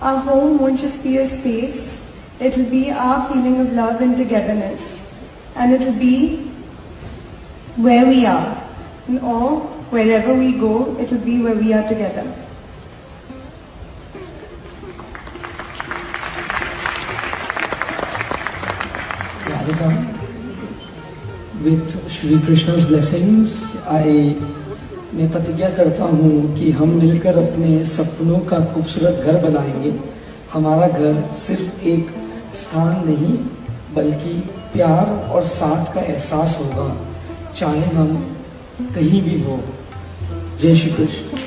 Our home won't just be a space, it'll be our feeling of love and togetherness. And it'll be where we are, or wherever we go, it'll be where we are together. Radhika, with Shri Krishna's blessings, मैं प्रतिज्ञा करता हूँ कि हम मिलकर अपने सपनों का खूबसूरत घर बनाएंगे। हमारा घर सिर्फ एक स्थान नहीं बल्कि प्यार और साथ का एहसास होगा, चाहे हम कहीं भी हो। जय Shri Krishna.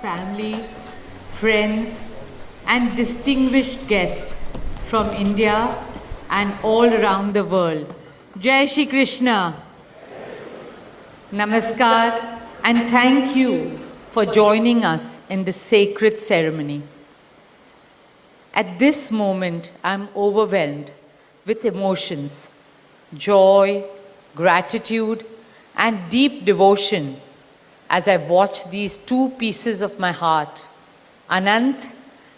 Family, friends and distinguished guests from India and all around the world. Jai Shri Krishna. Namaskar and thank you for joining us in this sacred ceremony. At this moment, I am overwhelmed with emotions, joy, gratitude and deep devotion as I watch these two pieces of my heart, Anant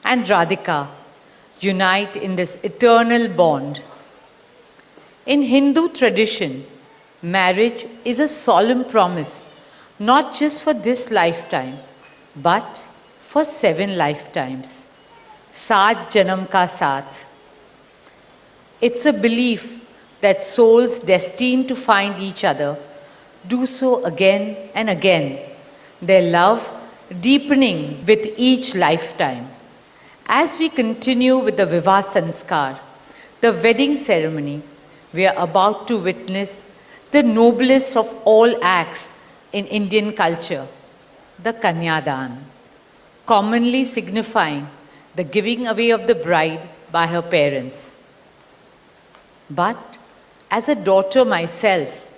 and Radhika, unite in this eternal bond. In Hindu tradition, marriage is a solemn promise, not just for this lifetime, but for 7 lifetimes. Saat Janam Ka Saath. It's a belief that souls destined to find each other do so again and again, their love deepening with each lifetime. As we continue with the Vivah Sanskar, the wedding ceremony, we are about to witness the noblest of all acts in Indian culture, the Kanyadan, commonly signifying the giving away of the bride by her parents. But as a daughter myself,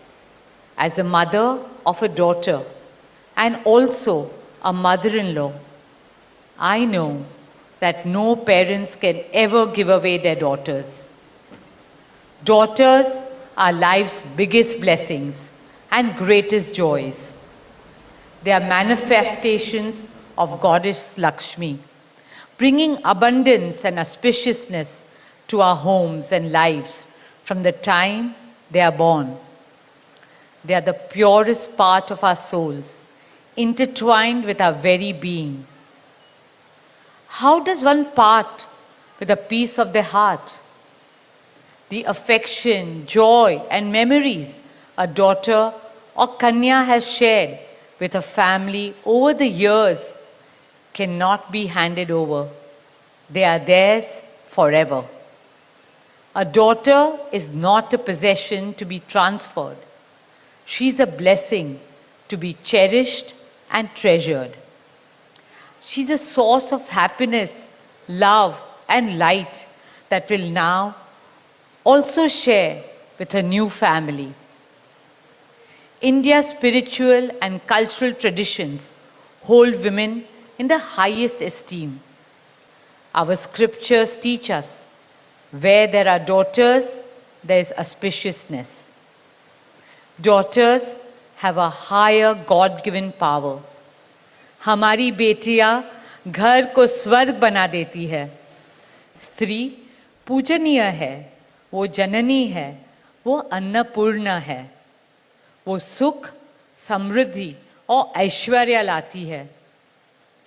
as the mother of a daughter and also a mother-in-law, I know that no parents can ever give away their daughters. Daughters are life's biggest blessings and greatest joys. They are manifestations of Goddess Lakshmi, bringing abundance and auspiciousness to our homes and lives from the time they are born. They are the purest part of our souls, intertwined with our very being. How does one part with a piece of the heart? The affection, joy, and memories a daughter or Kanya has shared with her family over the years cannot be handed over. They are theirs forever. A daughter is not a possession to be transferred. She is a blessing to be cherished and treasured. She's a source of happiness, love, and light that will now also share with her new family. India's spiritual and cultural traditions hold women in the highest esteem. Our scriptures teach us, where there are daughters, there is auspiciousness. Daughters have a higher God-given power. हमारी बेटियां घर को स्वर्ग बना देती है. स्त्री पूजनीय है, वो जननी है, वो अन्नपूर्णा है. वो सुख, समृद्धि और ऐश्वर्य लाती है.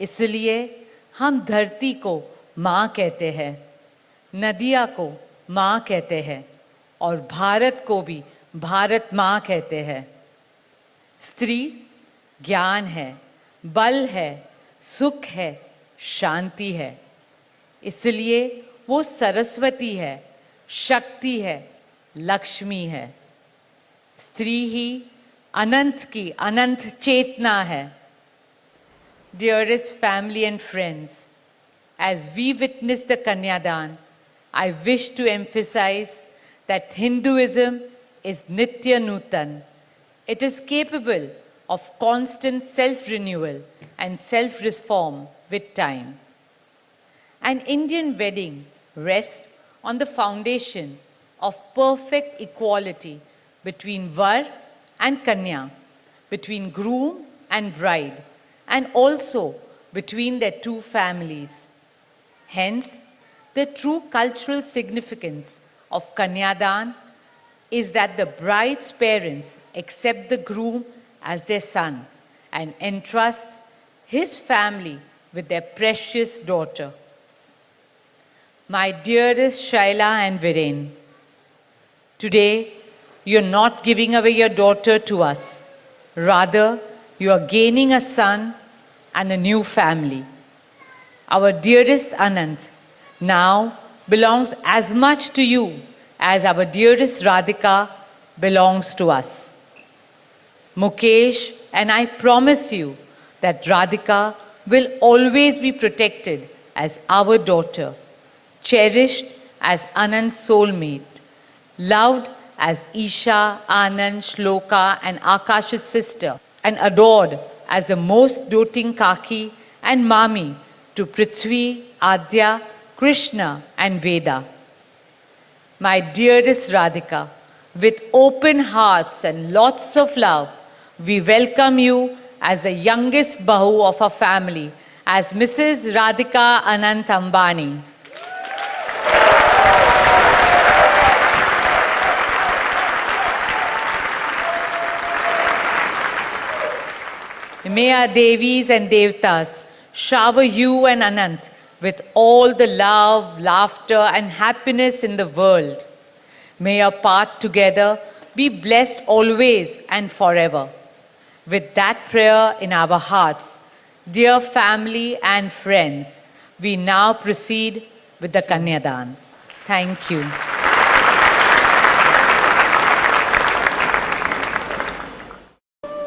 इसलिए हम धरती को माँ कहते हैं, नदिया को माँ कहते हैं और भारत को भी भारत माँ कहते हैं. स्त्री ज्ञान है, बल है, सुख है, शांति है. इसलिए वो सरस्वती है, शक्ति है, लक्ष्मी है. स्त्री ही अनंत की अनंत चेतना है. Dearest family and friends, as we witness the Kanyadan, I wish to emphasize that Hinduism is Nitya Nutan. It is capable of constant self-renewal and self-reform with time. An Indian wedding rests on the foundation of perfect equality between Var and Kanya, between groom and bride, and also between their two families. Hence, the true cultural significance of Kanyadan is that the bride's parents accept the groom as their son and entrust his family with their precious daughter. My dearest Shaila and Viren, today you're not giving away your daughter to us. Rather, you are gaining a son and a new family. Our dearest Anant now belongs as much to you as our dearest Radhika belongs to us. Mukesh and I promise you that Radhika will always be protected as our daughter, cherished as Anand's soulmate, loved as Isha, Anand, Shloka and Akash's sister, and adored as the most doting Kaki and Mami to Prithvi, Adya, Krishna and Veda. My dearest Radhika, with open hearts and lots of love, we welcome you as the youngest Bahu of our family, as Mrs. Radhika Anant Ambani. May our Devis and Devtas shower you and Anant with all the love, laughter and happiness in the world. May your path together be blessed always and forever. With that prayer in our hearts, dear family and friends, we now proceed with the Kanyadan. Thank you.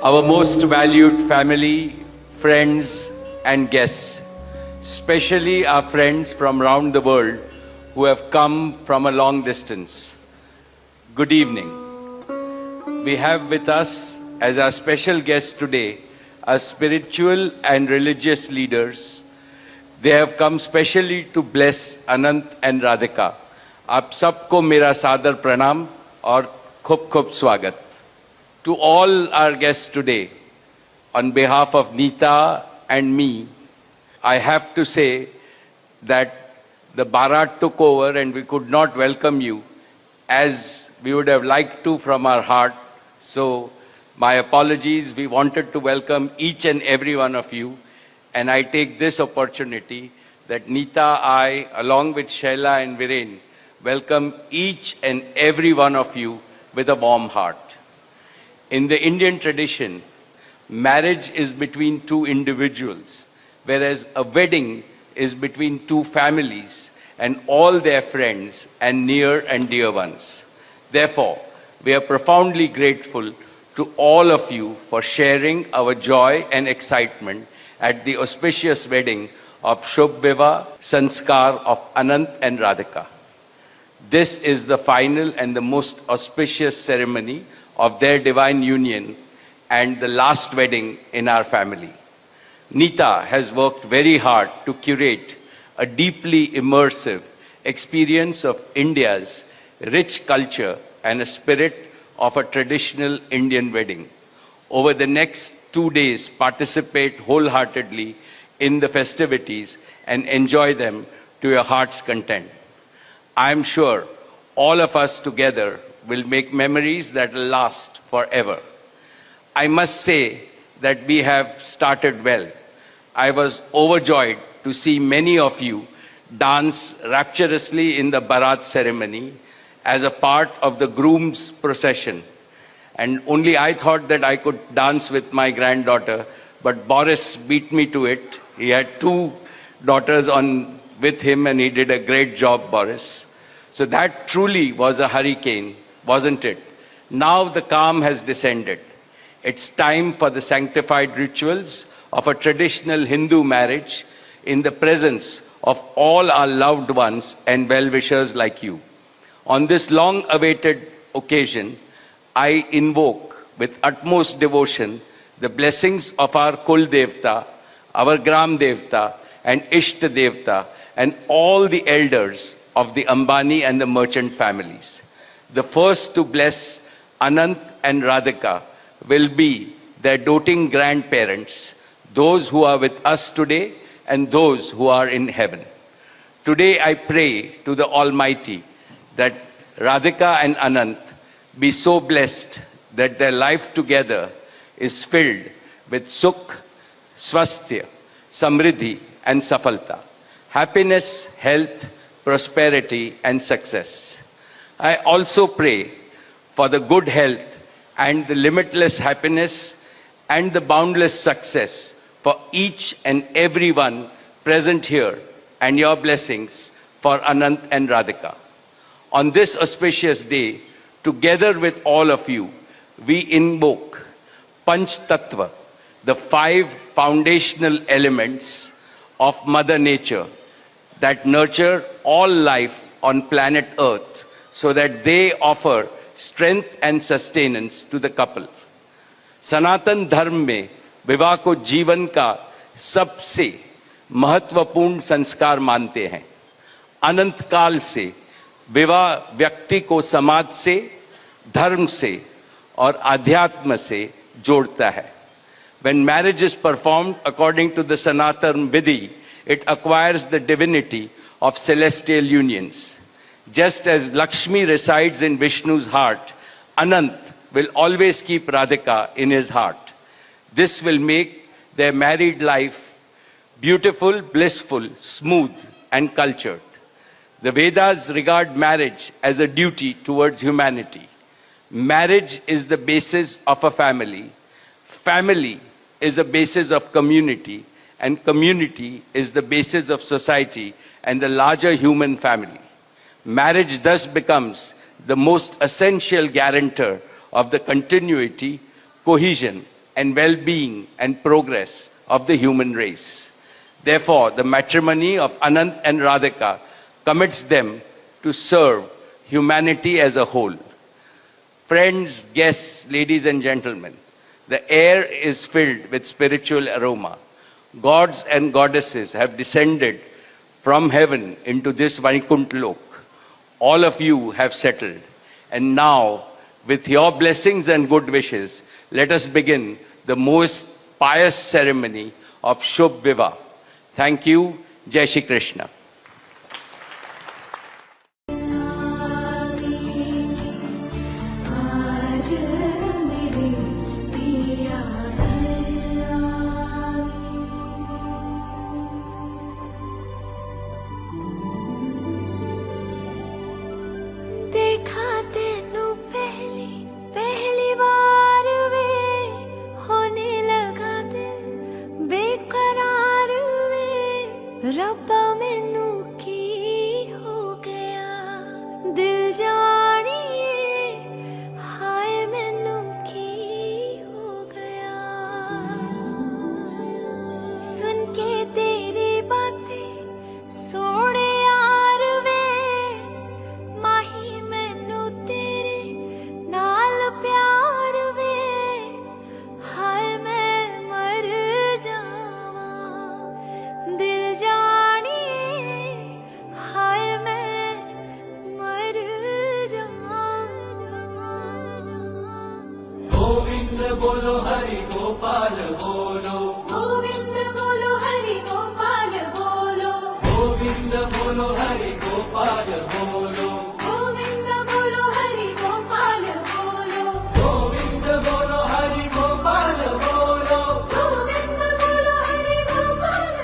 Our most valued family, friends and guests, especially our friends from around the world who have come from a long distance. Good evening. We have with us as our special guests today our spiritual and religious leaders. They have come specially to bless Anant and Radhika, आप सबको मेरा सादर प्रणाम और खूब खूब स्वागत. To all our guests today, on behalf of Neeta and me, I have to say that the Bharat took over and we could not welcome you as we would have liked to from our heart. So my apologies. We wanted to welcome each and every one of you, and I take this opportunity that Neeta, I, along with Shaila and Viren, welcome each and every one of you with a warm heart. In the Indian tradition, marriage is between two individuals, whereas a wedding is between two families and all their friends and near and dear ones. Therefore, we are profoundly grateful to all of you for sharing our joy and excitement at the auspicious wedding of Shubh Vivah Sanskar of Anant and Radhika. This is the final and the most auspicious ceremony of their divine union and the last wedding in our family. Neeta has worked very hard to curate a deeply immersive experience of India's rich culture and a spirit of a traditional Indian wedding. Over the next 2 days, participate wholeheartedly in the festivities and enjoy them to your heart's content. I am sure all of us together will make memories that will last forever. I must say that we have started well. I was overjoyed to see many of you dance rapturously in the Bharat ceremony as a part of the groom's procession. And only I thought that I could dance with my granddaughter, but Boris beat me to it. He had 2 daughters with him and he did a great job, Boris. So that truly was a hurricane, wasn't it? Now the calm has descended. It's time for the sanctified rituals of a traditional Hindu marriage in the presence of all our loved ones and well-wishers like you. On this long-awaited occasion, I invoke with utmost devotion the blessings of our Kul Devta, our Gram Devta, and Ishta Devta, and all the elders of the Ambani and the merchant families. The first to bless Anant and Radhika will be their doting grandparents, those who are with us today and those who are in heaven. Today I pray to the Almighty that Radhika and Anant be so blessed that their life together is filled with Sukh, Swasthya, Samriddhi and Safalta, happiness, health, prosperity and success. I also pray for the good health and the limitless happiness and the boundless success for each and every one present here, and your blessings for Anant and Radhika. On this auspicious day, together with all of you, we invoke Panch Tattva, the 5 foundational elements of Mother Nature that nurture all life on planet Earth, so that they offer strength and sustenance to the couple. सनातन धर्म में विवाह को जीवन का सबसे महत्वपूर्ण संस्कार मानते हैं. अनंत काल से विवाह व्यक्ति को समाज से, धर्म से और आध्यात्म से जोड़ता है. When marriage is performed according to the Sanatan Vidhi, it acquires the divinity of celestial unions. Just as Lakshmi resides in Vishnu's heart, Anant will always keep Radhika in his heart. This will make their married life beautiful, blissful, smooth, and cultured. The Vedas regard marriage as a duty towards humanity. Marriage is the basis of a family. Family is a basis of community, and community is the basis of society and the larger human family. Marriage thus becomes the most essential guarantor of the continuity, cohesion, and well-being and progress of the human race. Therefore, the matrimony of Anant and Radhika commits them to serve humanity as a whole. Friends, guests, ladies and gentlemen, the air is filled with spiritual aroma. Gods and goddesses have descended from heaven into this Vaikuntha Lok. all of you have settled. And now, with your blessings and good wishes, let us begin the most pious ceremony of Shubh Vivah. Thank you. Jai Shri Krishna. रब्बा मैनू की हो गया दिल जानिए हाय मैनू की हो गया सुन के तेरी बातें सोने यार वे माही मैनू तेरे नाल प्यार वे हाय मैं मर जावा दिल बोलो हरि गोपाल बोलो गोविंद बोलो हरि गोपाल बोलो गोविंद बोलो हरि गोपाल बोलो गोविंद बोलो हरि गोपाल बोलो गोविंद बोलो हरि गोपाल बोलो गोविंद बोलो हरि गोपाल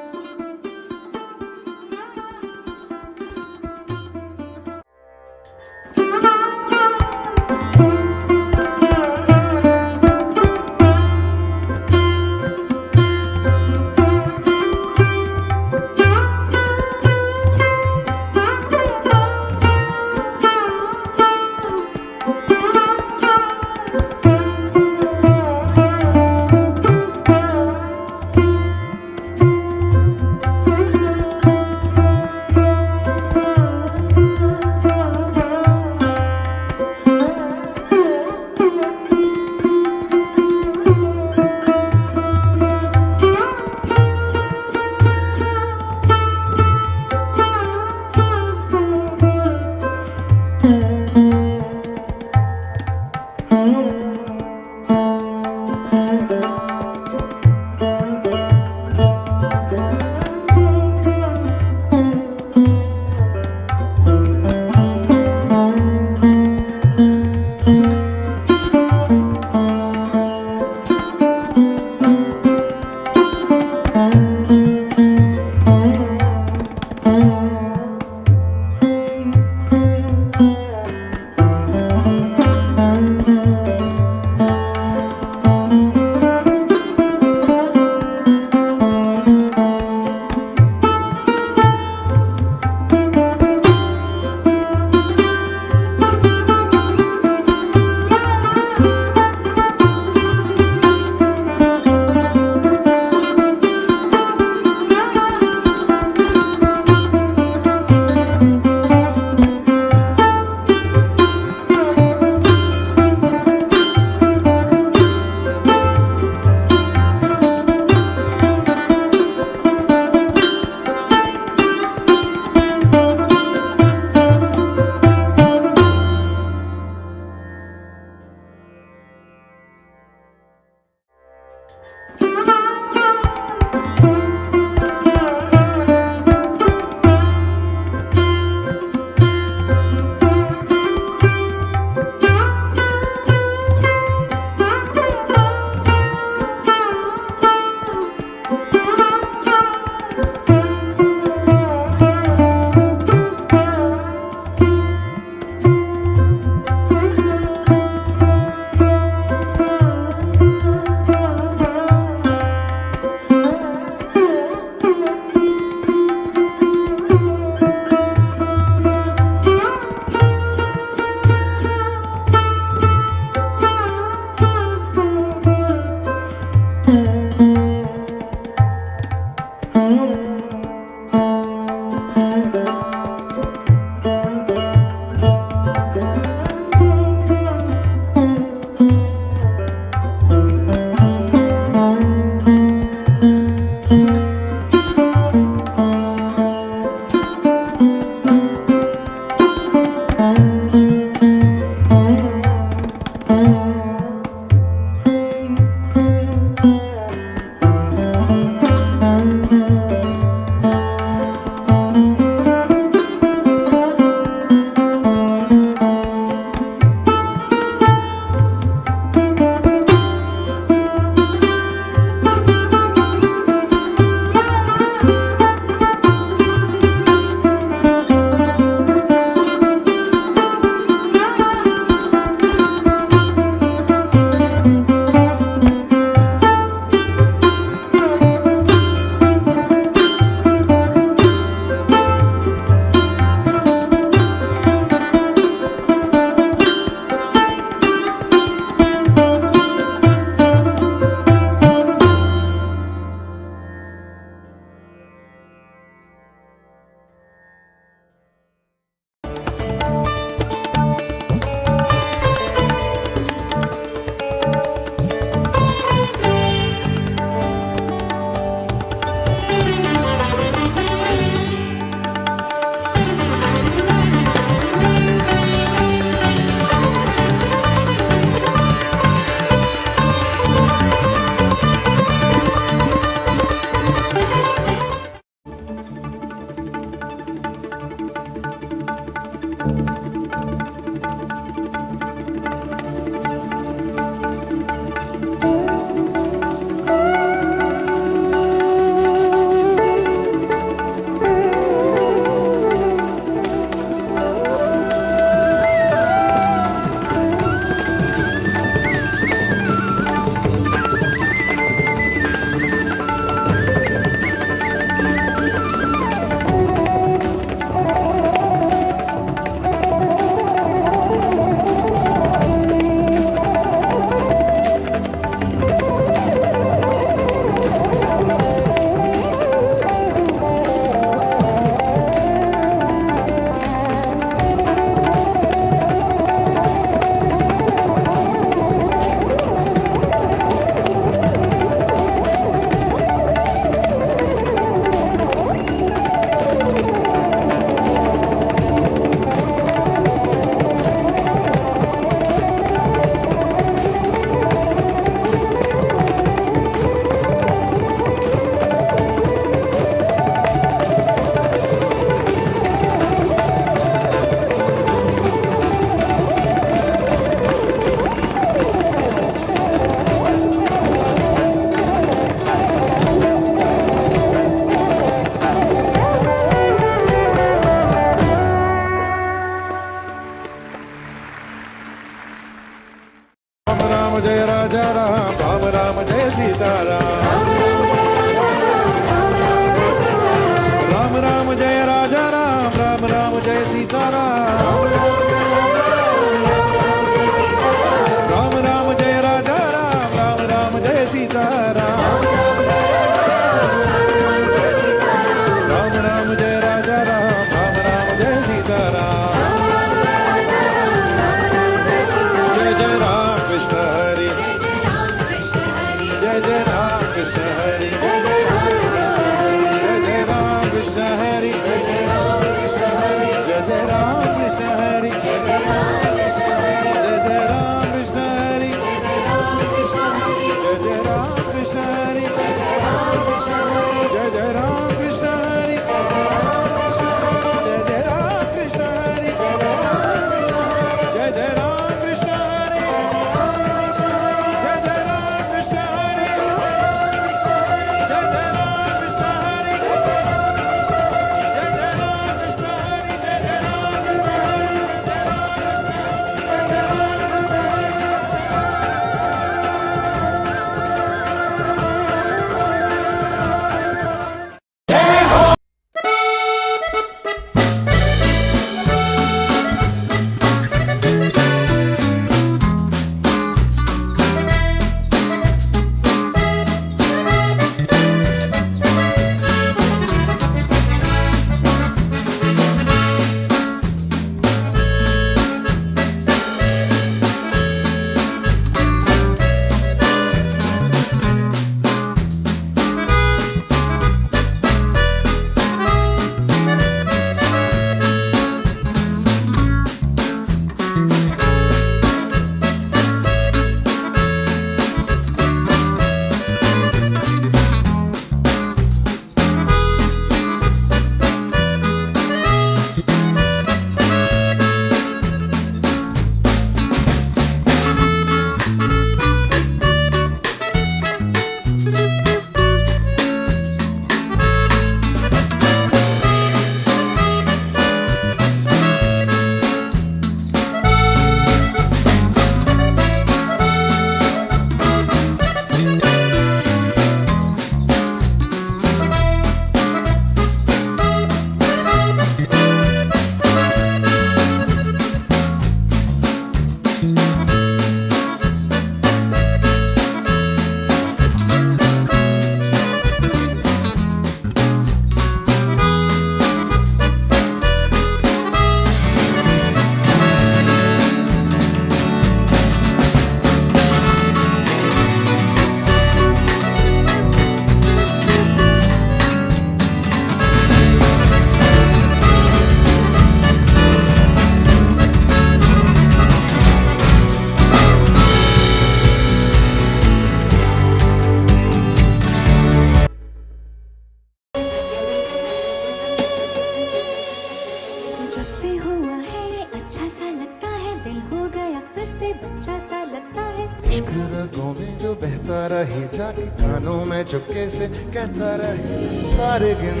दिल हो गया फिर से बच्चा सा लगता है। इश्क रगों में जो बहता रहे, जाके कानों में चुपके से कहता रहे, तारे गिन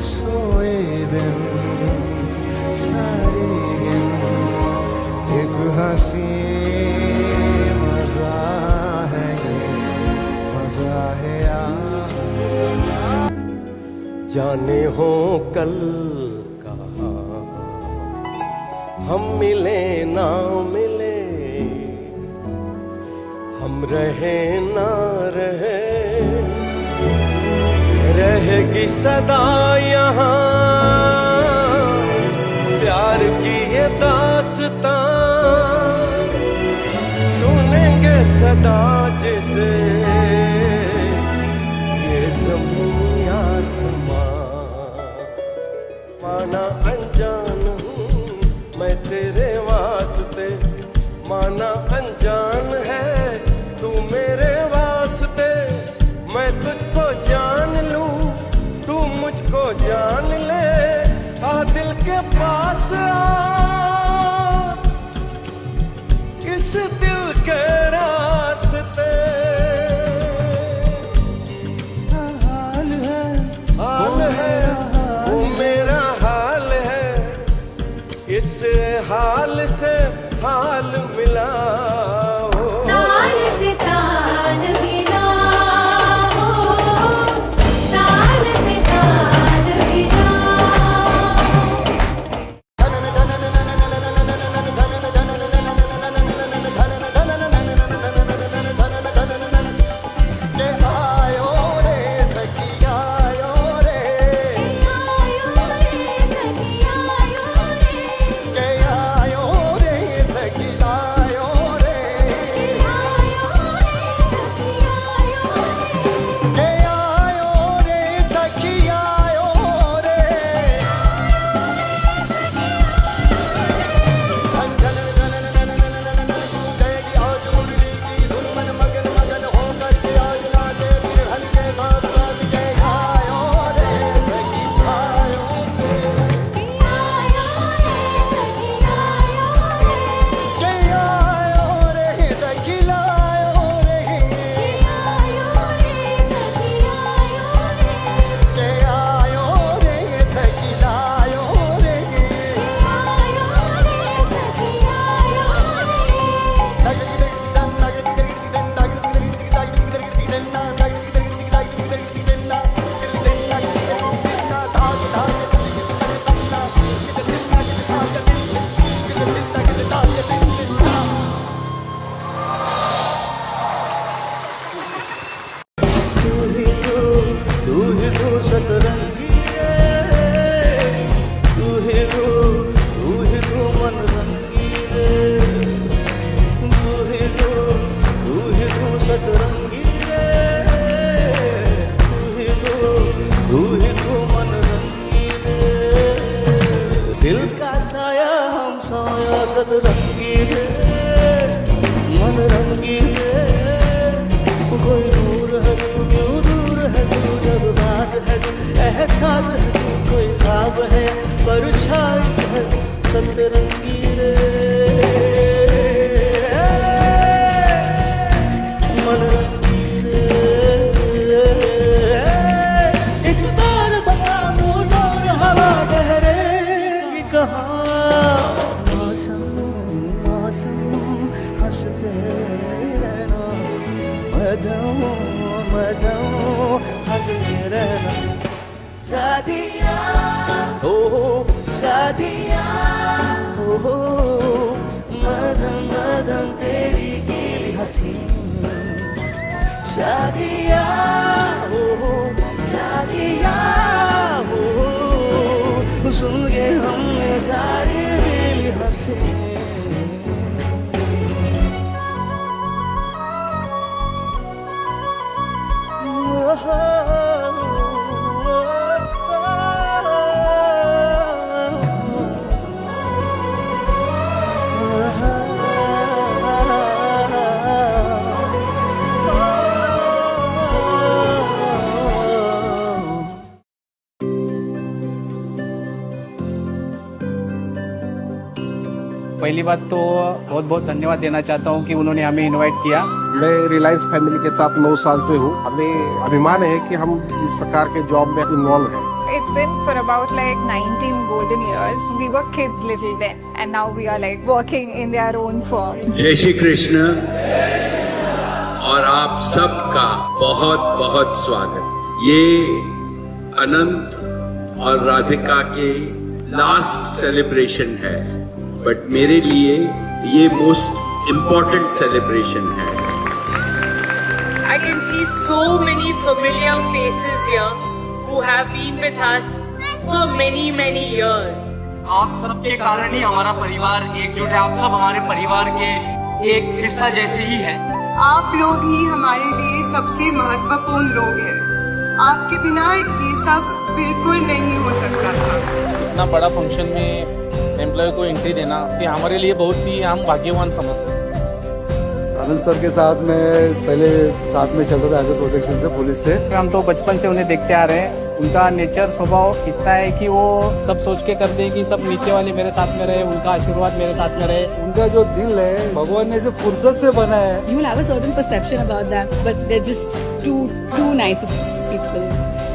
सोए बिन सारे गिन, एक हंसी मजा है ये, मजा है यार। जाने हो कल कहाँ हम मिले ना मिले, हम रहे ना रहे, रहेगी सदा यहाँ प्यार की ये दास्तां, सुनेंगे सदा जिसे ये ज़मीन आसमां। माना अनजान हूँ मैं तेरे वास्ते, माना अनजान है तू मेरे वास्ते, मैं तुझको जान लूं तू मुझको जान ले, आ दिल के पास आ इस दिल के रास्ते। हाल है वो मेरा हाल है, इस हाल से हाल मिला हो। ताल से ताल मिला हो, ताल से ताल मिला। के आयो रे सखिया आयो रे, आयो रे सखिया आयो रे, के आयो रे सखिया आयो रे, आयो रे सखिया आयो रे, के आयो रे सखिया आयो रे। जाएगी आज मुरली की धुन मन मगन मगन होकर के, आज नाचे बिरहन के साथ साथ, के आयो रे सखिया आयो रे, के आयो रे सखिया आयो रे, के आयो रे सखिया आयो रे। तू ही तो सतरंगी रे, तू ही तो मन रंगी रे, तू ही तो सतरंगी रे, तू ही तो मन रंगी रे। दिल का साया हम साया सतरंगी रे, मन रंगी रे, कोई दूर है तू क्यों दूर है तू, जब राज है तू एहसास है तू, कोई ख्वाब है परछाई है सतरंगी रे, मन रंगी रे। इस बार बता मोर हवा ठहरेगी कहाँ, मौसम हंसते रहना, मदों हंसते रहना। सादिया हो सादिया हो, मदम तेरी गीली हंसी, सादिया हो सादिया हो, सुन के हमने सारी गीली हंसी। पहली बात तो बहुत बहुत धन्यवाद देना चाहता हूँ कि उन्होंने हमें इनवाइट किया। मैं रिलायंस फैमिली के साथ 9 साल से हूँ। हमें अभिमान है कि हम इस प्रकार के जॉब में इन्वॉल्व हैं। It's been for about like 19 golden years. We were kids little then, and now we are like working in their own firm. जय श्री कृष्ण और आप सबका बहुत बहुत स्वागत। ये अनंत और राधिका के लास्ट सेलिब्रेशन है, बट मेरे लिए ये मोस्ट इम्पोर्टेंट सेलिब्रेशन है। I can see so many familiar faces here who have been with us for many years. आप सबके कारण ही हमारा परिवार एकजुट है। आप सब हमारे परिवार के एक हिस्सा जैसे ही है। आप लोग ही हमारे लिए सबसे महत्वपूर्ण लोग हैं। आपके बिना ये सब बिल्कुल नहीं हो सकता था। इतना बड़ा फंक्शन में एम्प्लॉय को एंट्री देना ये हमारे लिए बहुत ही हम भाग्यवान समझते हैं। आनंद सर के साथ मैं पहले साथ में चलता था एज ए प्रोटेक्शन से, पुलिस से। हम तो बचपन से उन्हें देखते आ रहे हैं। उनका नेचर स्वभाव इतना है कि वो सब सोच के करते हैं कि सब नीचे वाले मेरे साथ में रहे, उनका आशीर्वाद मेरे साथ में रहे। उनका जो दिल है भगवान ने इसे फुर्सत से बनाया है। You will have a certain perception about them, but they're just too nice of people.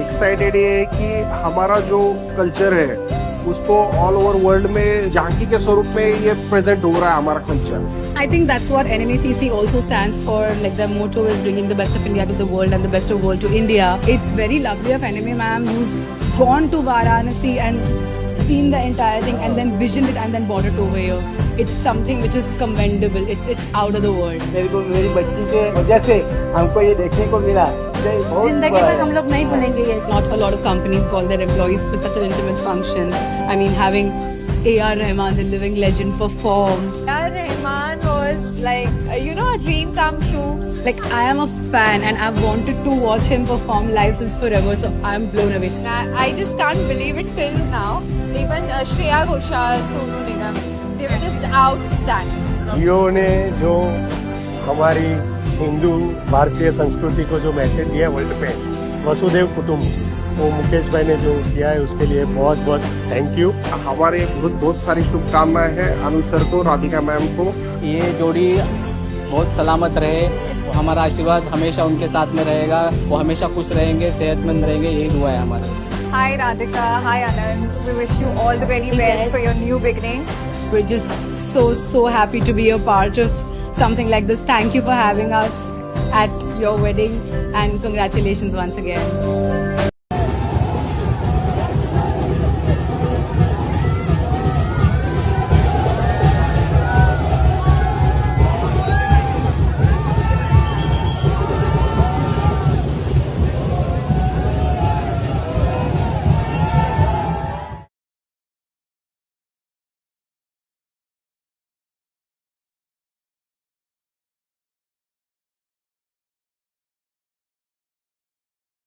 Excited ये है कि हमारा जो कल्चर है उसको ऑल ओवर वर्ल्ड में झांकी के स्वरूप में ये प्रेजेंट हो रहा है हमारा culture. I think that's what NMACC also stands for. Like the motto is bringing the best of India to the world and the best of world to India. It's very lovely of NMA ma'am who's gone to Varanasi and seen the entire thing and then visioned it and then brought it over here. It's something which is commendable. It's out of the world. मेरे को मेरी बच्ची के वजह से हमको ये देखने को मिला। जिंदगी भर हम लोग नहीं भूलेंगे ये. Not a lot of companies call their employees for such an intimate function. I mean, having A.R. Rahman, the living legend, perform. A.R. Rahman was like, a dream come true. Like, I am a fan and I've wanted to watch him perform live since forever, so I'm blown away. I just can't believe it till now. Even Shreya Ghoshal, Sonu Nigam, they were just outstanding. जियो ने जो हमारी हिंदू भारतीय संस्कृति को जो message दिया है world पे, वसुदेव कुटुंब, वो मुकेश भाई ने जो किया है उसके लिए बहुत बहुत थैंक यू। हमारे बहुत सारी शुभकामनाएं हैं आनंद सर को, राधिका मैम को। ये जोड़ी बहुत सलामत रहे, हमारा आशीर्वाद हमेशा उनके साथ में रहेगा। वो हमेशा खुश रहेंगे, सेहतमंद रहेंगे, यही दुआ है हमारी। Hi Radhika, hi Anand. We wish you all the very best for your new beginning. We're just so happy to be a part of something like this. Thank you for having us at your wedding and congratulations once again.